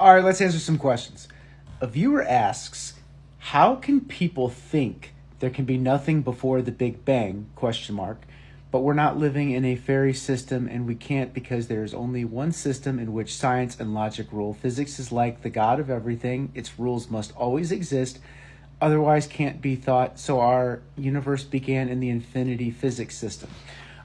All right, let's answer some questions. A viewer asks, how can people think there can be nothing before the Big Bang, question mark, but we're not living in a fairy system and we can't because there is only one system in which science and logic rule. Physics is like the god of everything. Its rules must always exist, otherwise can't be thought. So our universe began in the infinity physics system.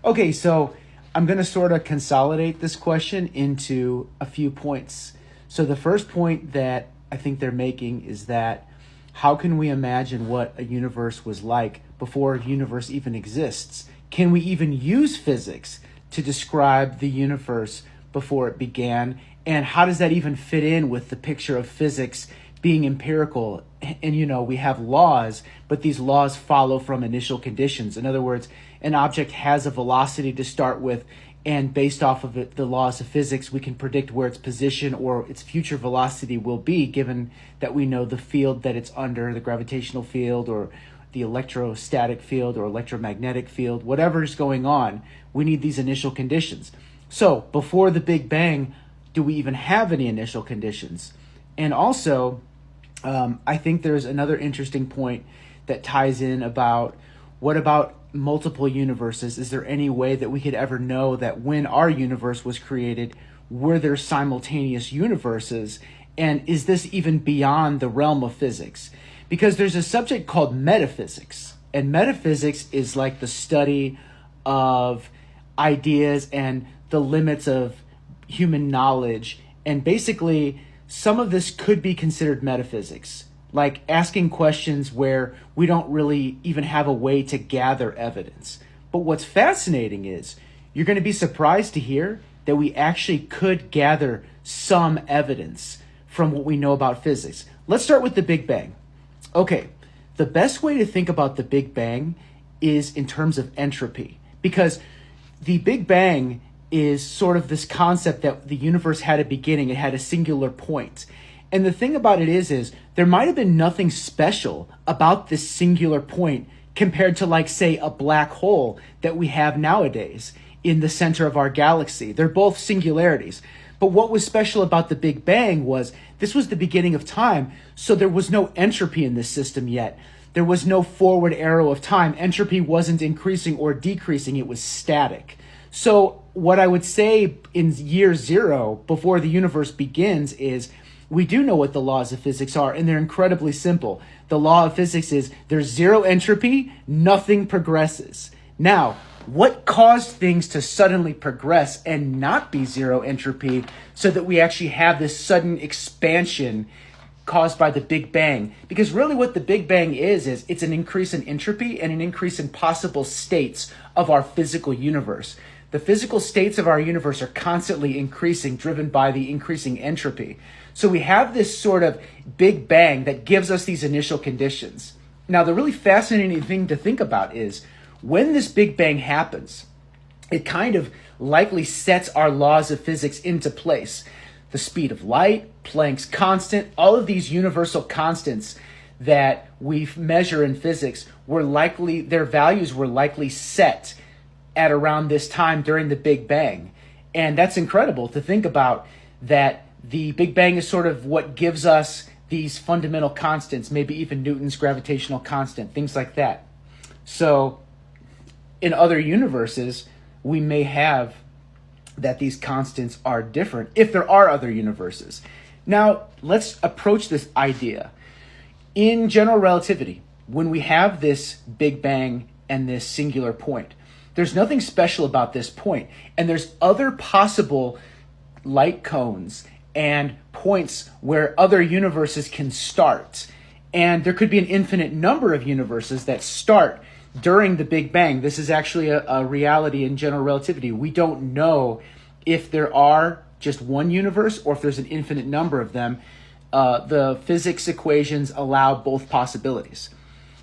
Okay, so I'm going to sort of consolidate this question into a few points. So the first point that I think they're making is that how can we imagine what a universe was like before a universe even exists? Can we even use physics to describe the universe before it began? And how does that even fit in with the picture of physics being empirical? And, we have laws, but these laws follow from initial conditions. In other words, an object has a velocity to start with, and based off of it, the laws of physics, we can predict where its position or its future velocity will be, given that we know the field that it's under, the gravitational field or the electrostatic field or electromagnetic field, whatever is going on, we need these initial conditions. So before the Big Bang, do we even have any initial conditions? And also, I think there's another interesting point that ties in about what about multiple universes? Is there any way that we could ever know that when our universe was created, were there simultaneous universes? And is this even beyond the realm of physics? Because there's a subject called metaphysics, and metaphysics is like the study of ideas and the limits of human knowledge. And basically, some of this could be considered metaphysics, like asking questions where we don't really even have a way to gather evidence. But what's fascinating is you're going to be surprised to hear that we actually could gather some evidence from what we know about physics. Let's start with the Big Bang. Okay, the best way to think about the Big Bang is in terms of entropy, because the Big Bang is sort of this concept that the universe had a beginning, it had a singular point. And the thing about it is there might have been nothing special about this singular point compared to, like, say, a black hole that we have nowadays in the center of our galaxy. They're both singularities. But what was special about the Big Bang was this was the beginning of time, so there was no entropy in this system yet. There was no forward arrow of time. Entropy wasn't increasing or decreasing, it was static. So what I would say in year zero, before the universe begins, is we do know what the laws of physics are, and they're incredibly simple. The law of physics is there's zero entropy, nothing progresses. Now, what caused things to suddenly progress and not be zero entropy so that we actually have this sudden expansion caused by the Big Bang? Because really what the Big Bang is it's an increase in entropy and an increase in possible states of our physical universe. The physical states of our universe are constantly increasing, driven by the increasing entropy. So we have this sort of Big Bang that gives us these initial conditions. Now, the really fascinating thing to think about is when this Big Bang happens, it kind of likely sets our laws of physics into place. The speed of light, Planck's constant, all of these universal constants that we measure in physics their values were likely set at around this time during the Big Bang. And that's incredible to think about, that the Big Bang is sort of what gives us these fundamental constants, maybe even Newton's gravitational constant, things like that. So in other universes, we may have that these constants are different if there are other universes. Now, let's approach this idea. In general relativity, when we have this Big Bang and this singular point, there's nothing special about this point, and there's other possible light cones and points where other universes can start. And there could be an infinite number of universes that start during the Big Bang. This is actually a reality in general relativity. We don't know if there are just one universe or if there's an infinite number of them. The physics equations allow both possibilities.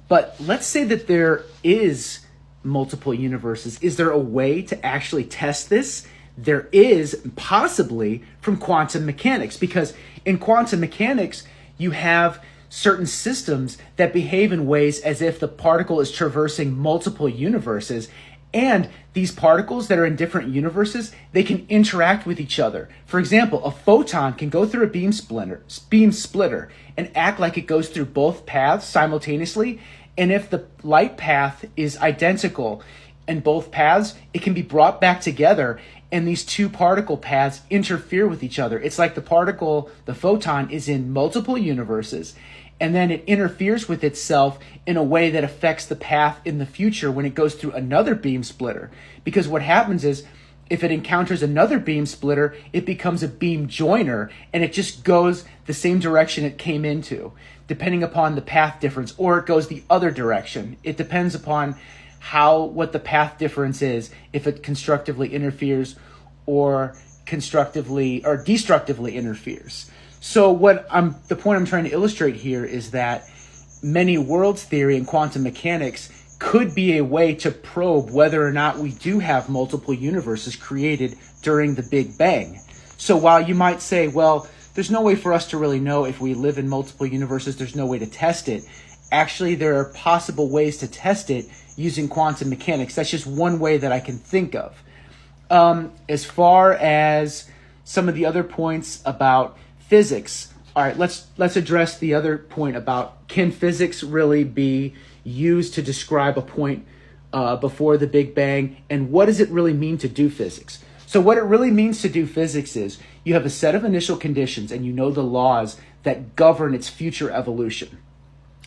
But let's say that there is multiple universes. Is there a way to actually test this? There is, possibly from quantum mechanics, because in quantum mechanics, you have certain systems that behave in ways as if the particle is traversing multiple universes, And these particles that are in different universes, they can interact with each other. For example, a photon can go through a beam splitter and act like it goes through both paths simultaneously. And if the light path is identical in both paths, it can be brought back together, and these two particle paths interfere with each other. It's like the photon is in multiple universes, and then it interferes with itself in a way that affects the path in the future when it goes through another beam splitter. Because what happens is, if it encounters another beam splitter, it becomes a beam joiner, and it just goes the same direction it came into, depending upon the path difference, or it goes the other direction. It depends upon what the path difference is, if it constructively interferes or constructively or destructively interferes. So the point I'm trying to illustrate here is that many worlds theory and quantum mechanics could be a way to probe whether or not we do have multiple universes created during the Big Bang. So while you might say, well, there's no way for us to really know if we live in multiple universes, there's no way to test it. Actually, there are possible ways to test it using quantum mechanics. That's just one way that I can think of. As far as some of the other points about physics, all right, let's address the other point about, can physics really be used to describe a point before the Big Bang, and what does it really mean to do physics? So what it really means to do physics is you have a set of initial conditions and you know the laws that govern its future evolution.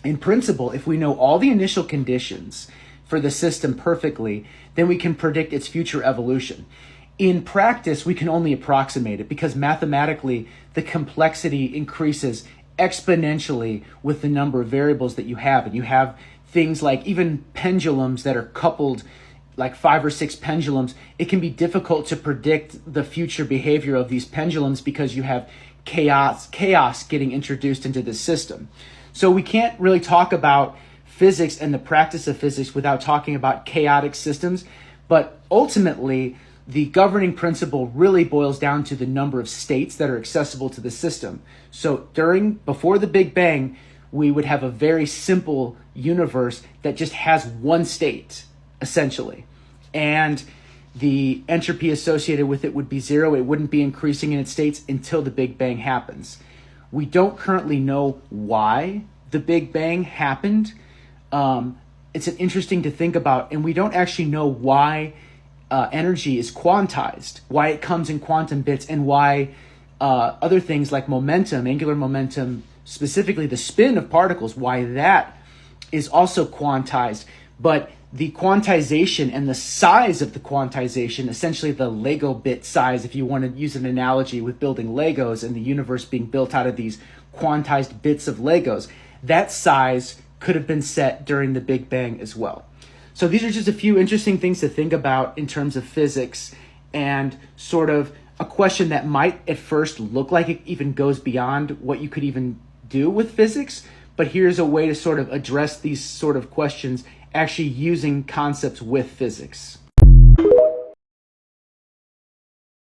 In principle, if we know all the initial conditions for the system perfectly, then we can predict its future evolution. In practice, we can only approximate it because mathematically the complexity increases exponentially with the number of variables that you have. And you have things like even pendulums that are coupled, like 5 or 6 pendulums. It can be difficult to predict the future behavior of these pendulums because you have chaos getting introduced into the system. So we can't really talk about physics and the practice of physics without talking about chaotic systems. But ultimately, the governing principle really boils down to the number of states that are accessible to the system. So before the Big Bang, we would have a very simple universe that just has one state, essentially. And the entropy associated with it would be zero. It wouldn't be increasing in its states until the Big Bang happens. We don't currently know why the Big Bang happened. It's interesting to think about, and we don't actually know why energy is quantized, why it comes in quantum bits, and why other things like momentum, angular momentum, specifically the spin of particles, why that is also quantized. But the quantization and the size of the quantization, essentially the Lego bit size, if you want to use an analogy with building Legos and the universe being built out of these quantized bits of Legos, that size could have been set during the Big Bang as well. So these are just a few interesting things to think about in terms of physics, and sort of a question that might at first look like it even goes beyond what you could even do with physics. But here's a way to sort of address these sort of questions actually using concepts with physics.